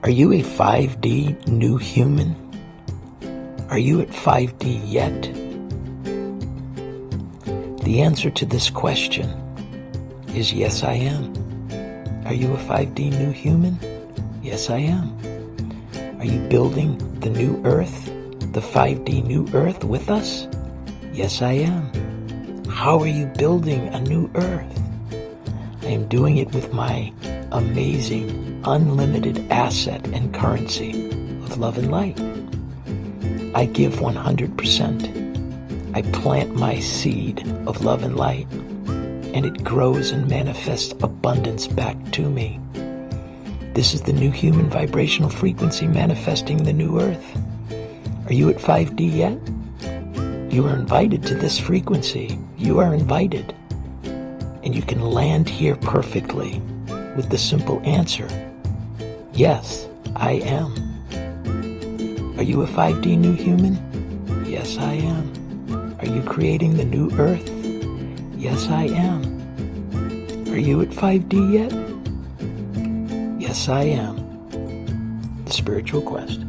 Are you a 5D new human? Are you at 5D yet? The answer to this question is yes, I am. Are you a 5D new human? Yes, I am. Are you building the new earth, the 5D new earth with us? Yes, I am. How are you building a new earth? I am doing it with my amazing, unlimited asset and currency of love and light. I give 100%. I plant my seed of love and light, and it grows and manifests abundance back to me. This is the new human vibrational frequency manifesting the new earth. Are you at 5D yet? You are invited to this frequency. You are invited. And you can land here perfectly with the simple answer, yes, I am. Are you a 5D new human? Yes, I am. Are you creating the new earth? Yes, I am. Are you at 5D yet? Yes, I am. The Spiritual Quest.